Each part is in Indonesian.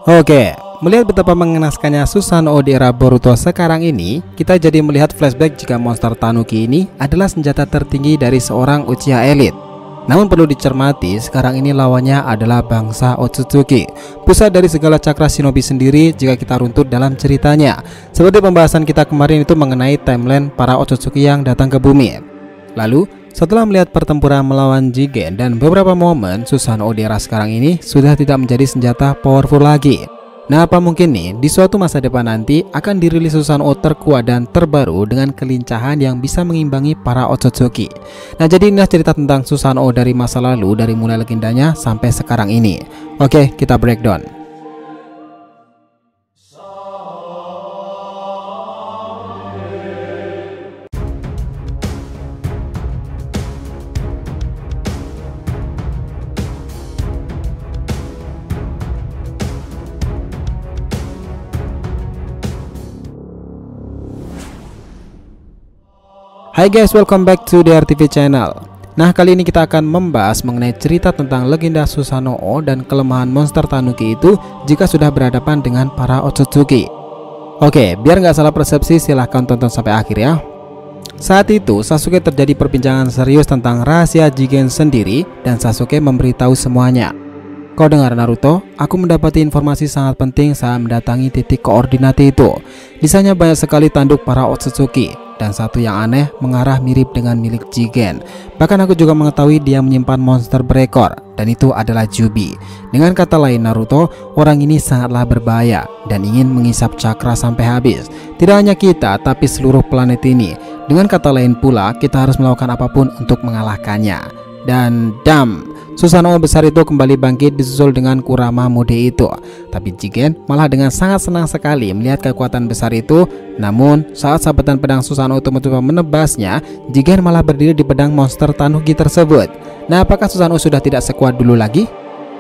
Oke, melihat betapa mengenaskannya Susanoo di era Boruto sekarang ini, kita jadi melihat flashback jika monster Tanuki ini adalah senjata tertinggi dari seorang Uchiha elit. Namun perlu dicermati, sekarang ini lawannya adalah bangsa Otsutsuki, pusat dari segala cakra shinobi sendiri jika kita runtut dalam ceritanya. Seperti pembahasan kita kemarin itu mengenai timeline para Otsutsuki yang datang ke bumi. Lalu, setelah melihat pertempuran melawan Jigen dan beberapa momen, Susanoo di era sekarang ini sudah tidak menjadi senjata powerful lagi. Nah, apa mungkin nih di suatu masa depan nanti akan dirilis Susanoo terkuat dan terbaru dengan kelincahan yang bisa mengimbangi para Otsutsuki. Nah, jadi inilah cerita tentang Susanoo dari masa lalu, dari mulai legendanya sampai sekarang ini. Oke, kita breakdown. Hai guys, welcome back to the RTV channel. Nah, kali ini kita akan membahas mengenai cerita tentang legenda Susanoo dan kelemahan monster Tanuki itu jika sudah berhadapan dengan para Otsutsuki. Oke, biar nggak salah persepsi, silahkan tonton sampai akhir ya. Saat itu Sasuke terjadi perbincangan serius tentang rahasia Jigen sendiri dan Sasuke memberitahu semuanya. Kau dengar Naruto, aku mendapati informasi sangat penting saat mendatangi titik koordinat itu. Di sana banyak sekali tanduk para Otsutsuki, dan satu yang aneh mengarah mirip dengan milik Jigen. Bahkan aku juga mengetahui dia menyimpan monster berekor, dan itu adalah Jubi. Dengan kata lain Naruto, orang ini sangatlah berbahaya dan ingin mengisap cakra sampai habis. Tidak hanya kita, tapi seluruh planet ini. Dengan kata lain pula, kita harus melakukan apapun untuk mengalahkannya. Dan dam, Susanoo besar itu kembali bangkit disusul dengan Kurama Mode itu. Tapi Jigen malah dengan sangat senang sekali melihat kekuatan besar itu. Namun saat sabetan pedang Susanoo itu mencoba menebasnya, Jigen malah berdiri di pedang monster Tanuki tersebut. Nah, apakah Susanoo sudah tidak sekuat dulu lagi?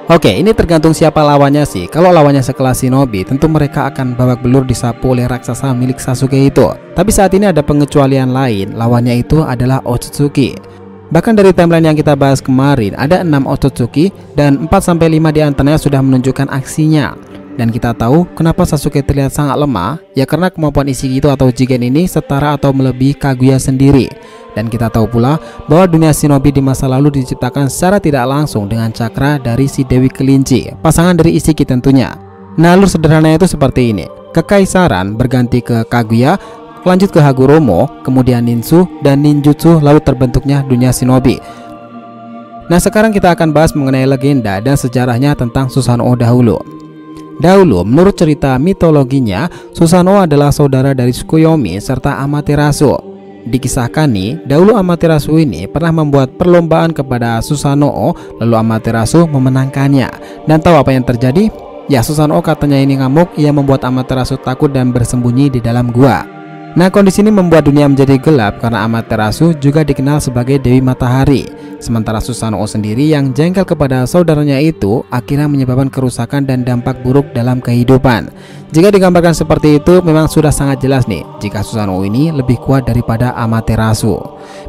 Oke, ini tergantung siapa lawannya sih. Kalau lawannya sekelas shinobi, tentu mereka akan babak belur disapu oleh raksasa milik Sasuke itu. Tapi saat ini ada pengecualian lain, lawannya itu adalah Otsutsuki. Bahkan dari timeline yang kita bahas kemarin, ada 6 Otsutsuki dan 4-5 di antaranya sudah menunjukkan aksinya. Dan kita tahu kenapa Sasuke terlihat sangat lemah, ya karena kemampuan Ishiki atau Jigen ini setara atau melebihi Kaguya sendiri. Dan kita tahu pula bahwa dunia shinobi di masa lalu diciptakan secara tidak langsung dengan cakra dari si Dewi Kelinci, pasangan dari Ishiki tentunya. Nah, alur sederhananya itu seperti ini. Kekaisaran berganti ke Kaguya, lanjut ke Hagoromo, kemudian Ninsu dan Ninjutsu, lalu terbentuknya dunia shinobi. Nah, sekarang kita akan bahas mengenai legenda dan sejarahnya tentang Susanoo dahulu. Dahulu, menurut cerita mitologinya, Susanoo adalah saudara dari Tsukuyomi serta Amaterasu. Dikisahkan nih, dahulu Amaterasu ini pernah membuat perlombaan kepada Susanoo, lalu Amaterasu memenangkannya. Dan tahu apa yang terjadi? Ya, Susanoo katanya ini ngamuk, ia membuat Amaterasu takut dan bersembunyi di dalam gua. Nah, kondisi ini membuat dunia menjadi gelap karena Amaterasu juga dikenal sebagai Dewi Matahari. Sementara Susanoo sendiri yang jengkel kepada saudaranya itu akhirnya menyebabkan kerusakan dan dampak buruk dalam kehidupan. Jika digambarkan seperti itu, memang sudah sangat jelas nih jika Susanoo ini lebih kuat daripada Amaterasu.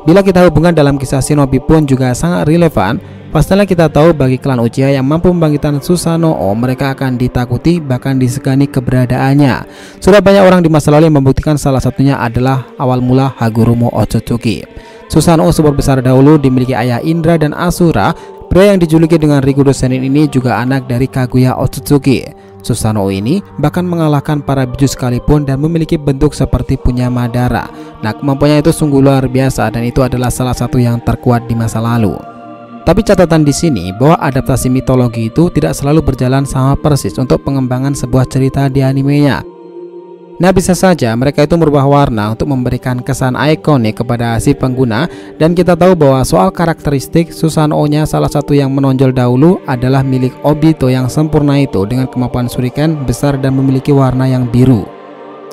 Bila kita hubungkan dalam kisah shinobi pun juga sangat relevan. Pastinya kita tahu bagi klan Uchiha yang mampu membangkitkan Susanoo, mereka akan ditakuti bahkan disegani keberadaannya. Sudah banyak orang di masa lalu yang membuktikan, salah satunya adalah awal mula Hagoromo Otsutsuki. Susanoo super besar dahulu dimiliki ayah Indra dan Asura. Pria yang dijuluki dengan Rikudo Sennin ini juga anak dari Kaguya Otsutsuki. Susanoo ini bahkan mengalahkan para biju sekalipun dan memiliki bentuk seperti punya Madara. Nah, kemampuannya itu sungguh luar biasa dan itu adalah salah satu yang terkuat di masa lalu. Tapi catatan di sini bahwa adaptasi mitologi itu tidak selalu berjalan sama persis untuk pengembangan sebuah cerita di animenya. Nah, bisa saja mereka itu merubah warna untuk memberikan kesan ikonik kepada si pengguna. Dan kita tahu bahwa soal karakteristik Susanoo-nya salah satu yang menonjol dahulu adalah milik Obito yang sempurna itu dengan kemampuan shuriken besar dan memiliki warna yang biru.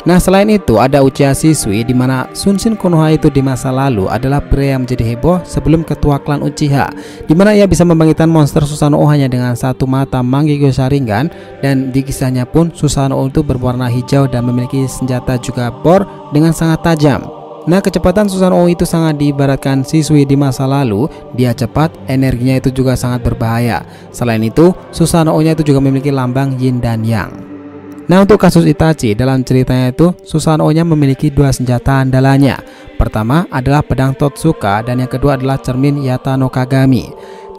Nah, selain itu ada Uchiha Shisui di mana Sunshin Konoha itu di masa lalu adalah pria yang menjadi heboh sebelum ketua klan Uchiha, di mana ia bisa membangkitkan monster Susanoo hanya dengan satu mata Mangekyo Sharingan. Dan di kisahnya pun Susanoo itu berwarna hijau dan memiliki senjata juga bor dengan sangat tajam. Nah, kecepatan Susanoo itu sangat diibaratkan siswi di masa lalu. Dia cepat, energinya itu juga sangat berbahaya. Selain itu, Susanoo-nya itu juga memiliki lambang yin dan yang. Nah, untuk kasus Itachi, dalam ceritanya itu Susanoo-nya memiliki dua senjata andalannya. Pertama adalah pedang Totsuka dan yang kedua adalah cermin Yata no Kagami.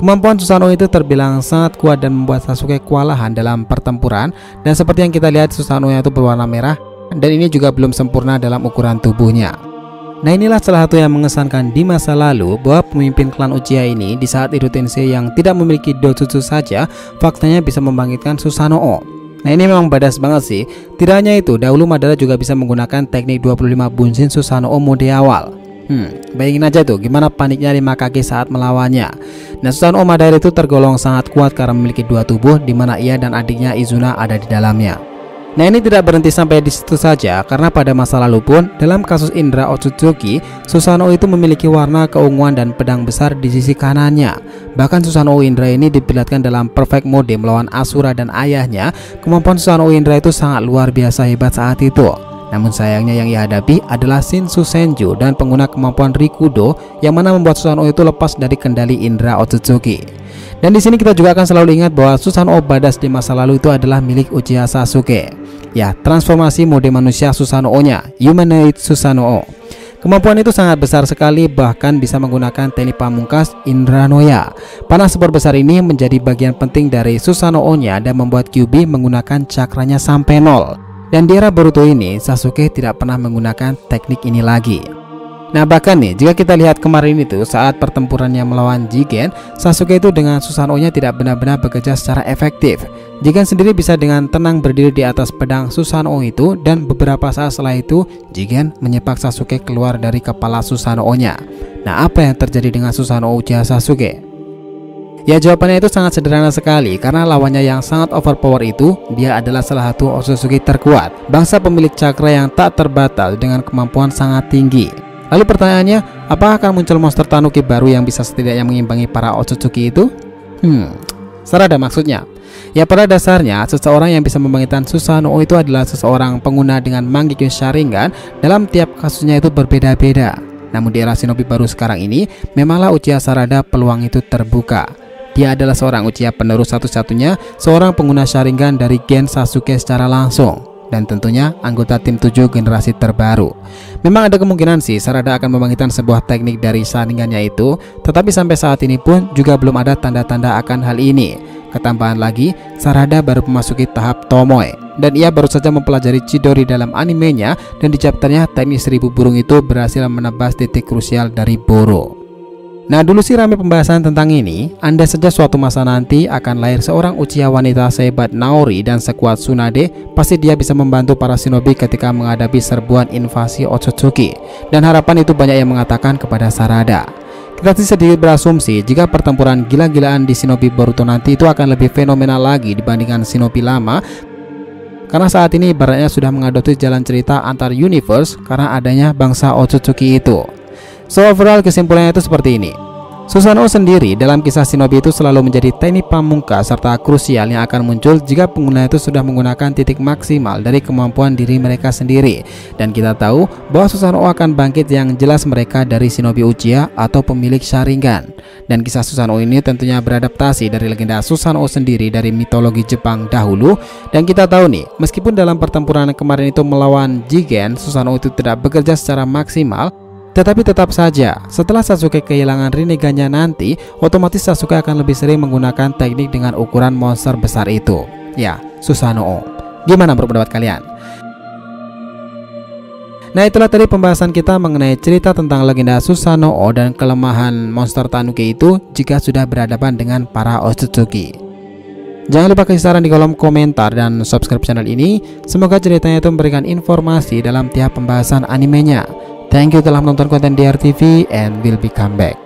Kemampuan Susanoo itu terbilang sangat kuat dan membuat Sasuke kewalahan dalam pertempuran. Dan seperti yang kita lihat, Susanoo-nya itu berwarna merah dan ini juga belum sempurna dalam ukuran tubuhnya. Nah, inilah salah satu yang mengesankan di masa lalu, bahwa pemimpin klan Uchiha ini di saat Iro Tensei yang tidak memiliki Dojutsu saja, faktanya bisa membangkitkan Susanoo. Nah, ini memang badass banget sih. Tidak hanya itu, dahulu Madara juga bisa menggunakan teknik 25 Bunshin Susanoo mode awal. Bayangin aja tuh gimana paniknya 5 kaki saat melawannya. Nah, Susanoo Madara itu tergolong sangat kuat karena memiliki dua tubuh, di mana ia dan adiknya Izuna ada di dalamnya. Nah, ini tidak berhenti sampai di situ saja, karena pada masa lalu pun dalam kasus Indra Otsutsuki, Susanoo itu memiliki warna keunguan dan pedang besar di sisi kanannya. Bahkan Susanoo Indra ini diperlihatkan dalam perfect mode melawan Asura dan ayahnya. Kemampuan Susanoo Indra itu sangat luar biasa hebat saat itu. Namun sayangnya yang ia hadapi adalah Shinsu Senju dan pengguna kemampuan Rikudo, yang mana membuat Susanoo itu lepas dari kendali Indra Otsutsuki. Dan di sini kita juga akan selalu ingat bahwa Susanoo badass di masa lalu itu adalah milik Uchiha Sasuke. Ya, transformasi mode manusia Susanoo-nya, Humanoid Susanoo. Kemampuan itu sangat besar sekali, bahkan bisa menggunakan teknik pamungkas Indra Noya. Panah super besar ini menjadi bagian penting dari Susanoo-nya dan membuat Kyuubi menggunakan cakranya sampai 0. Dan di era Boruto ini, Sasuke tidak pernah menggunakan teknik ini lagi. Nah, bahkan nih, jika kita lihat kemarin itu saat pertempurannya melawan Jigen, Sasuke itu dengan Susanoo-nya tidak benar-benar bekerja secara efektif. Jigen sendiri bisa dengan tenang berdiri di atas pedang Susanoo itu, dan beberapa saat setelah itu Jigen menyepak Sasuke keluar dari kepala Susanoo-nya. Nah, apa yang terjadi dengan Susanoo Uchiha Sasuke? Ya, jawabannya itu sangat sederhana sekali, karena lawannya yang sangat overpower itu, dia adalah salah satu Otsutsuki terkuat, bangsa pemilik cakra yang tak terbatas dengan kemampuan sangat tinggi. Lalu pertanyaannya, apakah akan muncul monster Tanuki baru yang bisa setidaknya mengimbangi para Otsutsuki itu? Sarada maksudnya. Ya, pada dasarnya seseorang yang bisa membangkitkan Susanoo itu adalah seseorang pengguna dengan Mangekyou Sharingan. Dalam tiap kasusnya itu berbeda-beda. Namun di era Shinobi baru sekarang ini, memanglah Uchiha Sarada peluang itu terbuka. Dia adalah seorang Uchiha penerus satu-satunya, seorang pengguna Sharingan dari gen Sasuke secara langsung, dan tentunya anggota tim 7 generasi terbaru. Memang ada kemungkinan sih Sarada akan membangkitkan sebuah teknik dari Sharingannya itu, tetapi sampai saat ini pun juga belum ada tanda-tanda akan hal ini. Ketambahan lagi, Sarada baru memasuki tahap Tomoe, dan ia baru saja mempelajari Chidori dalam animenya, dan di chapternya teknik 1000 burung itu berhasil menebas titik krusial dari Boro. Nah, dulu sih rame pembahasan tentang ini. Andai saja suatu masa nanti akan lahir seorang Uchiha wanita sehebat Naori dan sekuat Tsunade, pasti dia bisa membantu para shinobi ketika menghadapi serbuan invasi Otsutsuki. Dan harapan itu banyak yang mengatakan kepada Sarada. Kita sih sedikit berasumsi jika pertempuran gila-gilaan di Shinobi Boruto nanti itu akan lebih fenomenal lagi dibandingkan Shinobi lama, karena saat ini ibaratnya sudah mengadopsi jalan cerita antar universe karena adanya bangsa Otsutsuki itu. So overall kesimpulannya itu seperti ini. Susanoo sendiri dalam kisah Shinobi itu selalu menjadi teknik pamungkas serta krusial yang akan muncul jika pengguna itu sudah menggunakan titik maksimal dari kemampuan diri mereka sendiri. Dan kita tahu bahwa Susanoo akan bangkit yang jelas mereka dari Shinobi Uchiha atau pemilik Sharingan. Dan kisah Susanoo ini tentunya beradaptasi dari legenda Susanoo sendiri dari mitologi Jepang dahulu. Dan kita tahu nih, meskipun dalam pertempuran kemarin itu melawan Jigen, Susanoo itu tidak bekerja secara maksimal, tetapi tetap saja setelah Sasuke kehilangan Rinnegan-nya nanti, otomatis Sasuke akan lebih sering menggunakan teknik dengan ukuran monster besar itu. Ya, Susanoo. Gimana menurut pendapat kalian? Nah, itulah tadi pembahasan kita mengenai cerita tentang legenda Susanoo dan kelemahan monster Tanuki itu jika sudah berhadapan dengan para Otsutsuki. Jangan lupa kasih saran di kolom komentar dan subscribe channel ini. Semoga ceritanya itu memberikan informasi dalam tiap pembahasan animenya. Thank you telah menonton konten DRTV and will be come back.